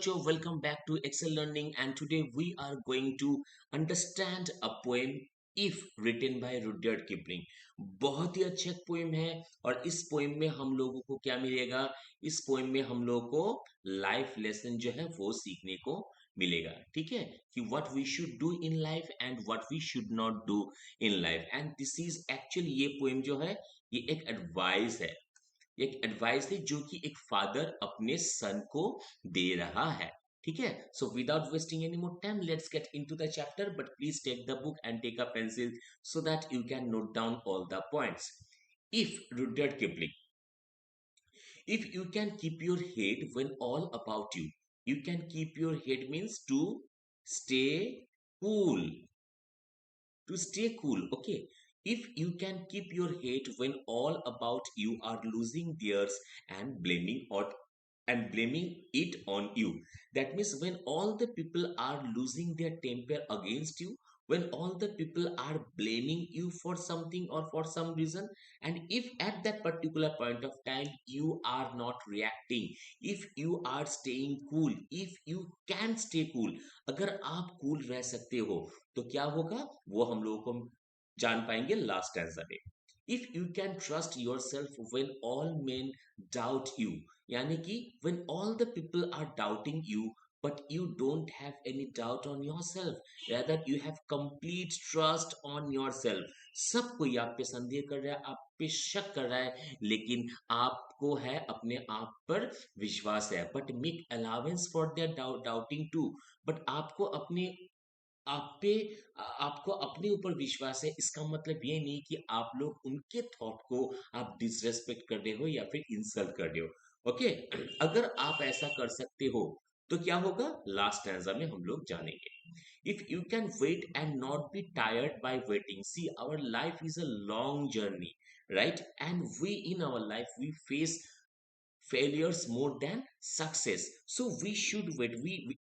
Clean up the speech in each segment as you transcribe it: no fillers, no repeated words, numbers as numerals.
बच्चों, welcome back to Excel Learning and today we are going to understand a poem If written by Rudyard Kipling। बहुत ही अच्छा poem है और इस poem में हम लोगों को क्या मिलेगा? इस पोएम में हम लोगों को लाइफ लेसन जो है वो सीखने को मिलेगा। ठीक है कि what we should do in life and what we should not do in life and this is actually ये पोएम जो है ये एक एडवाइस है। एक एडवाइस है जो कि एक फादर अपने सन को दे रहा है। ठीक है, so without wasting any more time let's get into the chapter, but please take the book and take a pencil so that you can note down all the points. If Rudyard kipling, if you can keep your head when all about you, you can keep your head means to stay cool, to stay cool. Okay, if you can keep your head when all about you are losing theirs and blaming it on you, that means when all the people are losing their temper against you, when all the people are blaming you for something or for some reason, and if at that particular point of time you are not reacting, if you are staying cool, if you can stay cool, अगर आप cool रह सकते हो तो क्या होगा वो हम लोगों को जान पाएंगे लास्ट आंसर में। If you can trust your self when all main doubt you, यानी कि when all the people are doubting you but you don't have any doubt on yourself, rather you have complete trust on yourself। सब कोई आप पे संदेह कर रहा है, आप पे शक कर रहा है, लेकिन आपको है अपने आप पर विश्वास है, but make allowance for their doubting too. But आपको अपने आप पे आपको अपने ऊपर विश्वास है, इसका मतलब ये नहीं कि आप लोग उनके थॉट को आप डिसरेस्पेक्ट कर रहे हो या फिर इंसल्ट कर रहे हो। ओके, अगर आप ऐसा कर सकते हो तो क्या होगा लास्ट आंसर में हम लोग जानेंगे। If you can wait and not be tired by waiting, see our life is a long journey, right, and we in our life we face failures more than success, so we should wait,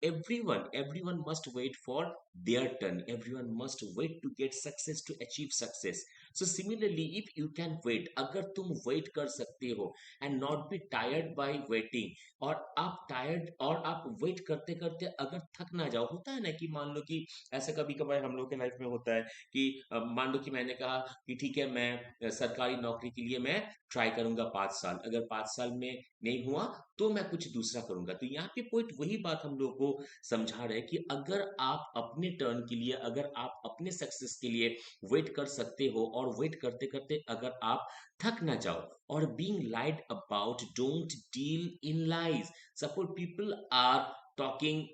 everyone must wait for their turn, everyone must wait to get success, to achieve success। so similarly if you can wait, अगर तुम wait कर सकते हो and not be tired by waiting, और आप tired और आप wait करते करते अगर थक ना जाओ, होता है ना कि मान लो कि ऐसा कभी कभार हम लोग के लाइफ में होता है कि मान लो कि मैंने कहा कि ठीक है मैं सरकारी नौकरी के लिए मैं ट्राई करूंगा 5 साल, अगर 5 साल में नहीं हुआ तो मैं कुछ दूसरा करूंगा। तो यहाँ पे पॉइंट वही बात हम लोग को समझा रहे हैं कि अगर आप अपने टर्न के लिए, अगर आप अपने सक्सेस के लिए वेट कर सकते हो और वेट करते करते अगर आप थक ना जाओ, और being lied about, don't deal in lies. Suppose people are talking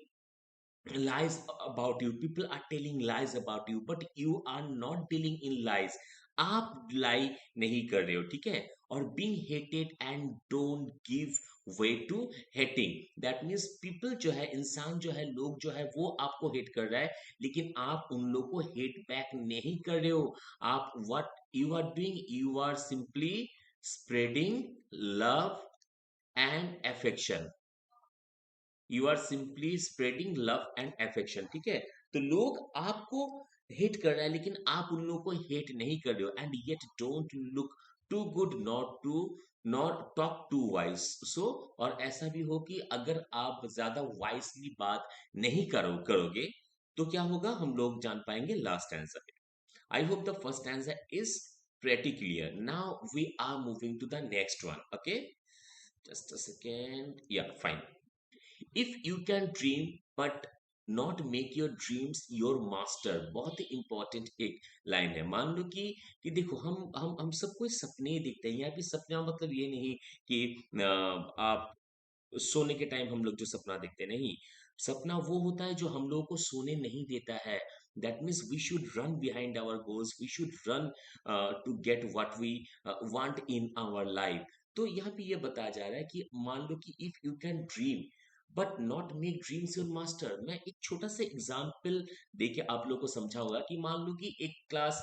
lies about you, people are telling lies about you, but you are not dealing in lies, आप लाई नहीं कर रहे हो। ठीक है, और being hated and don't give way to hating, that means people जो है, इंसान जो है, लोग जो है वो आपको हेट कर रहा है, लेकिन आप उन लोग को हेट बैक नहीं कर रहे हो। आप what you are doing, you are simply spreading love and affection, you are simply spreading love and affection. ठीक है, तो लोग आपको हेट कर रहा है लेकिन आप उन लोगों को हेट नहीं कर रहे हो, and yet don't look too good not talk too wise. So और ऐसा भी हो कि अगर आप ज्यादा वाइसली बात नहीं करोगे तो क्या होगा हम लोग जान पाएंगे last answer. I hope the first answer is pretty clear। now we are moving to the next one। okay, just a second, yeah, fine। If you can dream but not make your dreams your master, बहुत ही important एक line है। मान लो कि देखो हम सब कोई सपने ही देखते हैं, यहाँ पे सपना मतलब ये नहीं कि आप सोने के टाइम हम लोग जो सपना देखते हैं, नहीं, सपना वो होता है जो हम लोगों को सोने नहीं देता है। That means we should run behind our goals, we should run to get what we want in our life. तो यहाँ पे ये बताया जा रहा है कि मान लो कि if you can dream but not make dreams your master. मैं एक छोटा सा एग्जाम्पल देके आप लोग को समझा होगा कि मान लो कि एक क्लास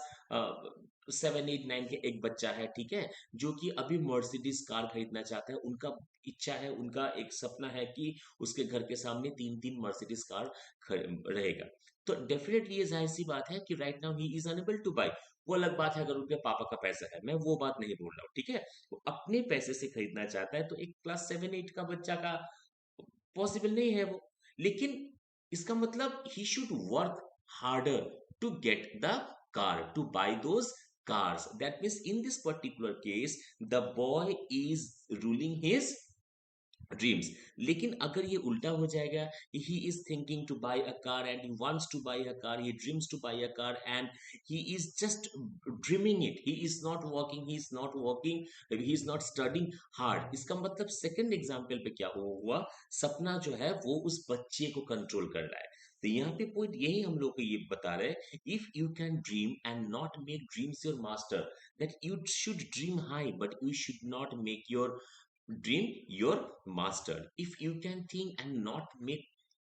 7 8 9 के एक बच्चा है, ठीक है, जो कि अभी मर्सिडीज कार खरीदना चाहता है, उनका इच्छा है, उनका एक सपना है कि उसके घर के सामने 3 3 मर्सिडीज कार रहेगा। तो डेफिनेटली ये जाहिर सी बात है कि right now he is unable to buy. वो अलग बात है अगर उनके पापा का पैसा है, मैं वो बात नहीं बोल रहा हूँ। ठीक है, वो अपने पैसे से खरीदना चाहता है, तो एक क्लास 7 8 का बच्चा का पॉसिबल नहीं है वो। लेकिन इसका मतलब he should work harder to get the car, to buy those cars. That means in this particular case the boy is ruling his dreams. लेकिन अगर ये उल्टा हो जाएगा, he is thinking to buy a car and he wants to buy a car, he dreams to buy a car and he is just dreaming it, he is not working, he is not working, he is not studying hard. इसका मतलब second example पे क्या हुआ, सपना जो है वो उस बच्चे को कंट्रोल कर रहा है। तो यहाँ पे पॉइंट यही हम लोग को ये बता रहे हैं, if you can dream and not make dreams your master, that you should dream high but you should not make your dream your master. If you can think and not make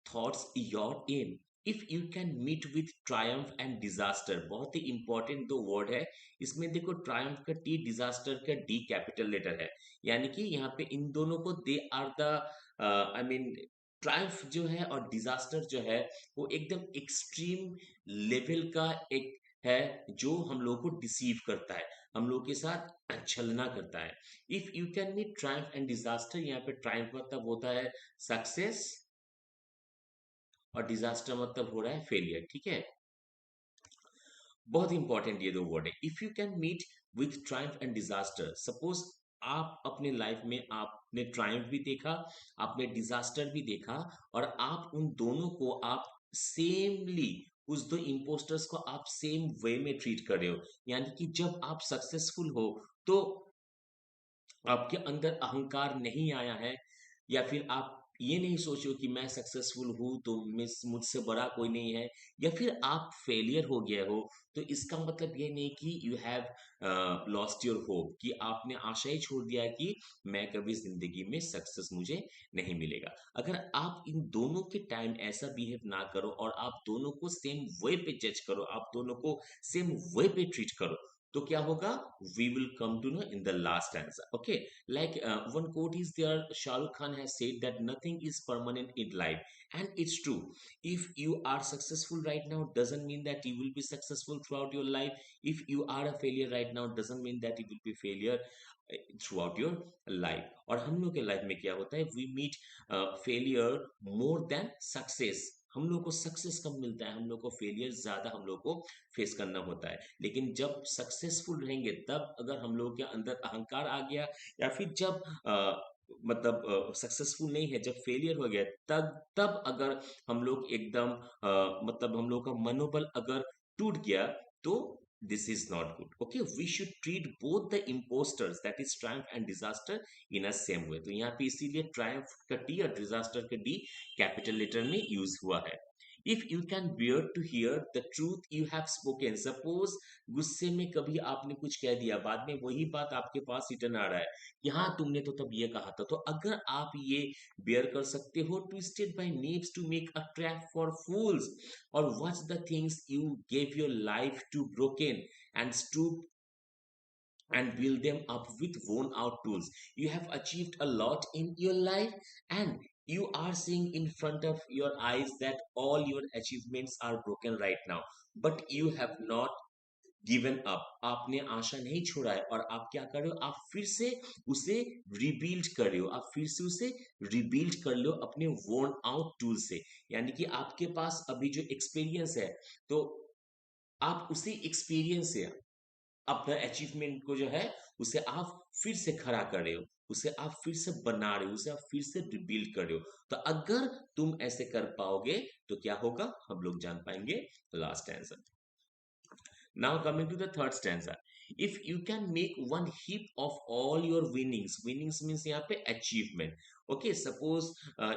thoughts your aim, if you can meet with triumph and disaster, बहुत ही important दो word है इसमें। देखो triumph का T, disaster का D capital letter है, यानी कि यहाँ पे इन दोनों को they are the I mean triumph जो है और डिजास्टर जो है वो एकदम एक्सट्रीम लेवल का एक है जो हम लोग को डिसीव करता है, हम लोग के साथ छलना करता है। If you can meet triumph and disaster, यहाँ पे ट्रायम्फ मतलब होता है सक्सेस और डिजास्टर मतलब हो रहा है फेलियर, ठीक है। बहुत इंपॉर्टेंट ये दो वर्ड है, if you can meet with triumph and disaster. Suppose आप अपने लाइफ में आपने ट्रायम्फ भी देखा, आपने डिजास्टर भी देखा, और आप उन दोनों को आप सेमली, उस दो इम्पोस्टर्स को आप सेम वे में ट्रीट कर रहे हो। यानी कि जब आप सक्सेसफुल हो तो आपके अंदर अहंकार नहीं आया है, या फिर आप ये नहीं सोचो कि मैं सक्सेसफुल हूं तो मुझसे बड़ा कोई नहीं है, या फिर आप फेलियर हो गए हो, तो इसका मतलब ये नहीं कि you have lost your hope, कि आपने आशा ही छोड़ दिया कि मैं कभी जिंदगी में सक्सेस मुझे नहीं मिलेगा। अगर आप इन दोनों के टाइम ऐसा बिहेव ना करो और आप दोनों को सेम वे पे जज करो, आप दोनों को सेम वे पे ट्रीट करो, तो क्या होगा, we will come to know in the last answer. Okay, like one quote is there, Shah Rukh Khan has said that nothing is permanent in life, and it's true. If you are successful right now doesn't mean that you will be successful throughout your life. If you are a failure right now doesn't mean that you will be failure throughout your life। और हम लोग के life में क्या होता है, we meet failure more than success। हम लोग को सक्सेस कम मिलता है, हम लोग को फेलियर ज्यादा हम लोग को फेस करना होता है। लेकिन जब सक्सेसफुल रहेंगे तब अगर हम लोग के अंदर अहंकार आ गया, या फिर जब मतलब सक्सेसफुल नहीं है, जब फेलियर हो गया, तब तब अगर हम लोग एकदम मतलब हम लोग का मनोबल अगर टूट गया, तो this is not good. Okay, we should treat both the impostors, that is triumph and disaster, in a same way. तो यहाँ पे इसीलिए ट्रायम्फ का टी और डिजास्टर का डी कैपिटल लेटर में यूज हुआ है। If you can bear to hear the truth you have spoken, suppose गुस्से में कभी आपने कुछ कह दिया, बाद में वही बात आपके पास रिटर्न आ रहा है कि हाँ तुमने तो तब ये कहा था, तो अगर आप ये बेयर कर सकते हो, twisted by knaves to make a trap for fools, और what's the things you gave your life to broken and stoop and build them up with worn out tools. You have achieved a lot in your life, and you are seeing in front of your eyes that all your achievements are broken right now, but you have not given up, आपने आशा नहीं छोड़ा है, और आप क्या कर रहे हो, आप फिर से उसे रिबिल्ड कर रहे हो, आप फिर से उसे रिबिल्ड कर लो अपने वोर्न आउट टूल से। यानी कि आपके पास अभी जो एक्सपीरियंस है, तो आप उसी एक्सपीरियंस से अपना अचीवमेंट को जो है उसे आप फिर से खड़ा कर रहे हो, उसे आप फिर से बना रहे हो, उसे आप फिर से रिबिल्ड कर रहे हो। तो अगर तुम ऐसे कर पाओगे तो क्या होगा, हम लोग जान पाएंगे last answer. Now coming to the third stanza. If you can make one heap of all your winnings, winnings means यहाँ पे achievement. Okay, suppose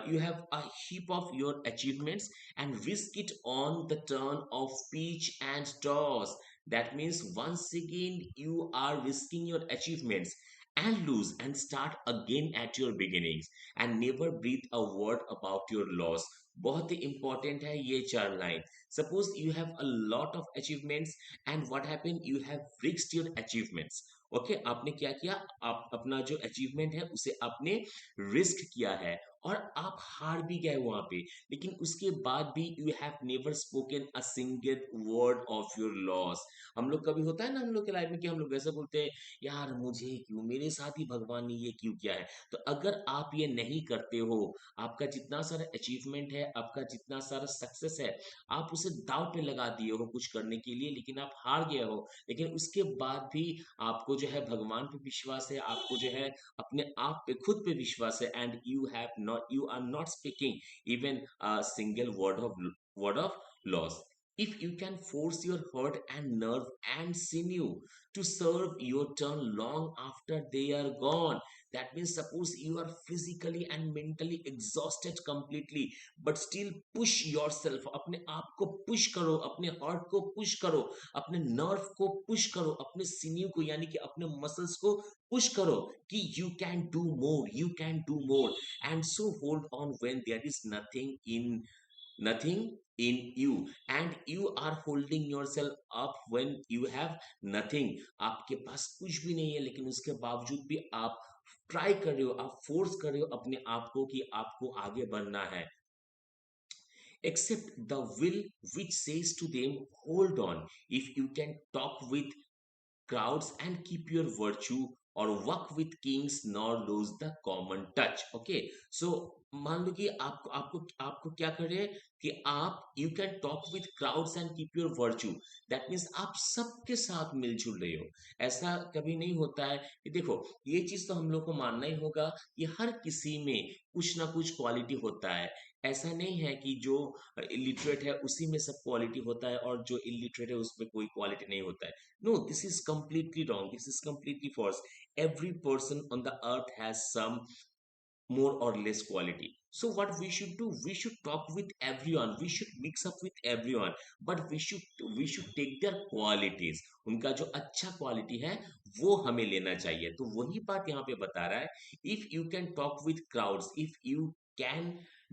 you have a heap of your achievements and risk it on the turn of peach and toss. That means once again you are risking your achievements and lose and start again at your beginnings and never breathe a word about your loss। बहुत ही important है ये चार line. Suppose you have a lot of achievements and what happen, you have risked your achievements. Okay, आपने क्या किया, आप अपना जो अचीवमेंट है उसे आपने रिस्क किया है, और आप हार भी गए वहां पे, लेकिन उसके बाद भी you have never spoken a single word of your loss. हम लोग कभी होता है ना हम लोग के लाइफ में कि हम लोग ऐसे बोलते हैं, यार मुझे क्यों, मेरे साथ ही भगवान ने ये क्यों किया है। तो अगर आप ये नहीं करते हो, आपका जितना सारा अचीवमेंट है, आपका जितना सारा सक्सेस है, आप उसे दांव पे लगा दिए हो कुछ करने के लिए, लेकिन आप हार गए हो, लेकिन उसके बाद भी आपको जो है भगवान पे विश्वास है, आपको जो है अपने आप पे खुद पे विश्वास है, and you are not speaking even a single word of loss. If you can force your heart and nerve and sinew to serve your turn long after they are gone, that means suppose you are physically and mentally exhausted completely, but still push yourself, अपने आप को push करो, अपने heart को push करो, अपने nerve को push करो, अपने सिन्यू को यानी कि अपने मसल्स को पुश करो कि you can do more, you can do more, and so hold on when there is nothing in you, and you are holding yourself up when you have nothing, आपके पास कुछ भी नहीं है, लेकिन उसके बावजूद भी आप ट्राई कर रहे हो, आप फोर्स कर रहे हो अपने आप को कि आपको आगे बढ़ना है। Except the will which says to them, hold on. If you can talk with crowds and keep your virtue, or work with kings nor lose the common touch। Okay, so मान लो कि आपको आपको आपको क्या कर रहे हैं कि आप you can talk with crowds and keep your virtue, that means आप सबके साथ मिलजुल रहे हो। ऐसा कभी नहीं होता है कि देखो, ये चीज तो हम लोग को मानना ही होगा कि हर किसी में कुछ ना कुछ क्वालिटी होता है। ऐसा नहीं है कि जो इलिटरेट है उसी में सब क्वालिटी होता है और जो इलिटरेट है उसमें कोई क्वालिटी नहीं होता है। No, this is completely wrong. This is completely false. Every person on the earth has some more or less quality. So what we should do? We should talk with everyone. We should mix up with everyone. But we should take their qualities. उनका जो अच्छा quality है वो हमें लेना चाहिए। तो वही बात यहाँ पे बता रहा है। If you can talk with crowds, if you can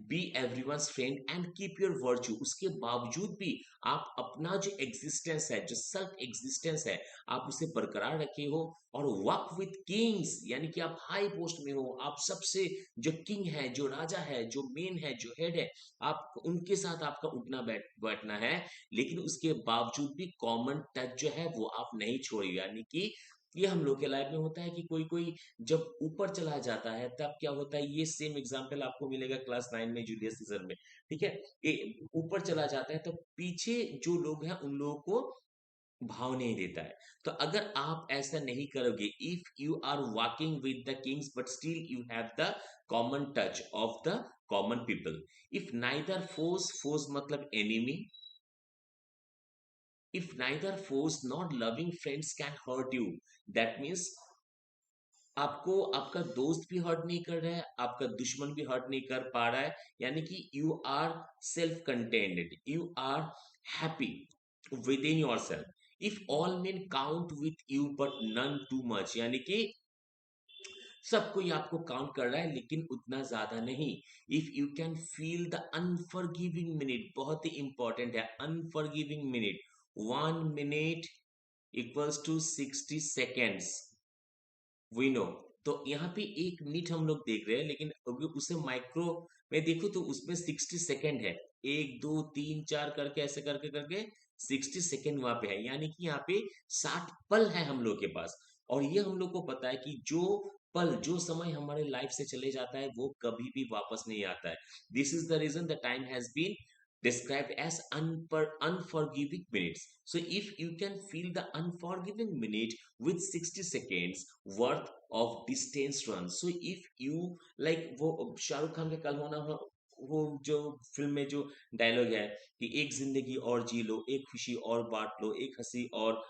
be everyone's friend and keep your virtue, उसके बावजूद भी आप अपना जो एग्जिस्टेंस है, जो सेल्फ एग्जिस्टेंस है, आप उसे बरकरार रखे हो, और वर्क विथ किंग्स यानी कि आप हाई पोस्ट में हो, आप सबसे जो किंग है, जो राजा है, जो मेन है, जो हेड है, आप उनके साथ आपका उठना बैठना है, लेकिन उसके बावजूद भी कॉमन टच जो है वो आप नहीं छोड़िए। यानी कि ये हम लोग के लाइफ में होता है कि कोई कोई जब ऊपर चला जाता है तब क्या होता है, ये सेम एग्जांपल आपको मिलेगा क्लास 9 में जूलियस सीजर में। ठीक है, ये ऊपर चला जाता है तो पीछे जो लोग हैं उन लोगों को भाव नहीं देता है। तो अगर आप ऐसा नहीं करोगे, if you are walking with the kings but still you have the common touch of the common people, if neither foes मतलब enemy, if neither foes nor loving friends can hurt you, that means आपको आपका दोस्त भी hurt नहीं कर रहा है, आपका दुश्मन भी हर्ट नहीं कर पा रहा है, यानी कि you are self contented, you are happy within yourself. If all men count with you but none too much, यानी कि सब कोई आपको काउंट कर रहा है लेकिन उतना ज्यादा नहीं। If you can feel the unforgiving minute, बहुत ही इंपॉर्टेंट है unforgiving minute, 1 minute equals to 60 seconds, we know. तो यहाँ पे 1 मिनट हम लोग देख रहे हैं, लेकिन अगर उसे माइक्रो में देखो तो उसमें 60 सेकेंड है, 1 2 3 4 करके ऐसे करके करके 60 सेकेंड वहां पे है, यानी कि यहाँ पे 60 पल है हम लोग के पास। और ये हम लोग को पता है कि जो पल जो समय हमारे लाइफ से चले जाता है वो कभी भी वापस नहीं आता है। This is the reason the time has been described as unforgiving minutes. So if you can feel the unforgiving minute with 60 seconds worth of distance run, so if you like वो शाहरुख खान का कल होना हो, वो जो फिल्म में जो dialogue है कि एक जिंदगी और जी लो, एक खुशी और बांट लो, एक हंसी और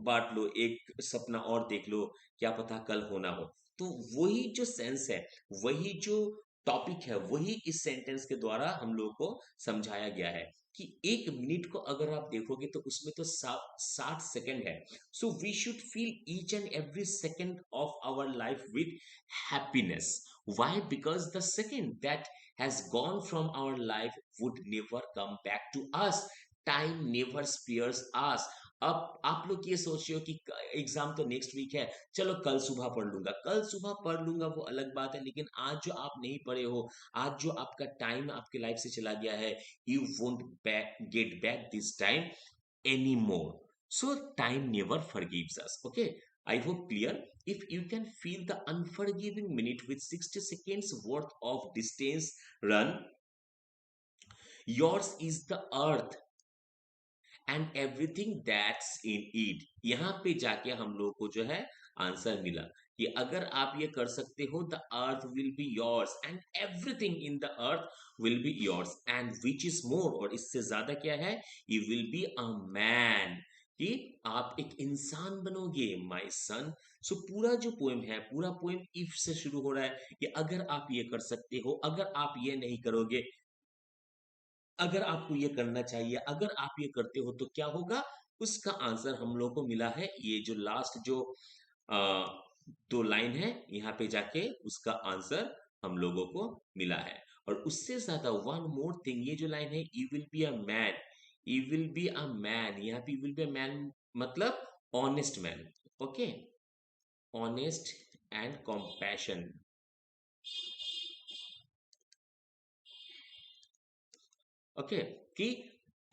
बांट लो, एक सपना और देख लो, क्या पता कल होना हो। तो वही जो सेंस है, वही जो टॉपिक है, वही इस सेंटेंस के द्वारा हम लोग को समझाया गया है कि 1 मिनट को अगर आप देखोगे तो उसमें तो 60 सेकेंड है। So we should feel each and every second of our life with happiness. Why? Because the second that has gone from our life would never come back to us. Time never spares us. अब आप लोग ये सोच रहे हो कि exam तो next week है, चलो कल सुबह पढ़ लूंगा, कल सुबह पढ़ लूंगा वो अलग बात है, लेकिन आज जो आप नहीं पढ़े हो, आज जो आपका टाइम आपके लाइफ से चला गया है, you won't get back this time any more. So time never forgives us. Okay, I hope clear. If you can feel the unforgiving minute with 60 seconds worth of distance run, yours is the earth and everything that's in it. यहाँ पे जाके हम लोगों को जो है answer मिला कि अगर आप ये कर सकते हो, the earth will be yours and everything in the earth will be yours and which is more, और इससे ज्यादा क्या है, you will be a man, कि आप एक इंसान बनोगे माय सन. सो पूरा जो पोएम है, पूरा पोएम इफ से शुरू हो रहा है कि अगर आप ये कर सकते हो, अगर आप ये नहीं करोगे, अगर आपको ये करना चाहिए, अगर आप ये करते हो तो क्या होगा, उसका आंसर हम लोग को मिला है. ये जो लास्ट जो आ, दो लाइन है, यहाँ पे जाके उसका आंसर हम लोगों को मिला है. और उससे ज्यादा वन मोर थिंग, ये जो लाइन है, you will be a man, you will be a man, यहाँ पे you will be a man मतलब honest man. Okay, honest and compassion. Okay, कि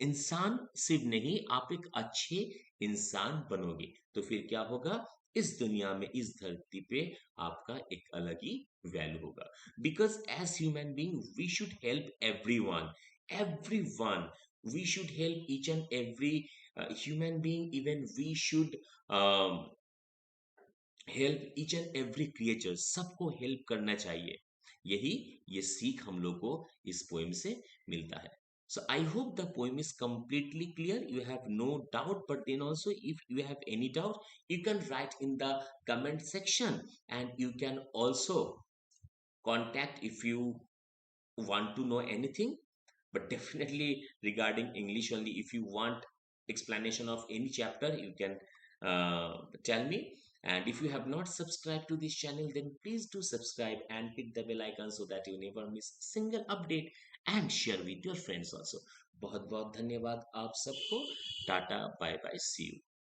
इंसान सिर्फ नहीं, आप एक अच्छे इंसान बनोगे तो फिर क्या होगा, इस दुनिया में, इस धरती पे आपका एक अलग ही वैल्यू होगा. Because as human being we should help everyone, everyone, we should help each and every human being. Even we should help each and every creature, सबको हेल्प करना चाहिए. यही ये सीख हम लोग को इस पोएम से मिलता है. So I hope the poem is completely clear. You have no doubt, but then also if you have any doubt, you can write in the comment section, and you can also contact if you want to know anything. But definitely regarding English only, if you want explanation of any chapter, you can tell me. And if you have not subscribed to this channel, then please do subscribe and hit the bell icon so that you never miss single update, and share with your friends also. बहुत बहुत धन्यवाद आप सबको. Tata, bye bye, see you.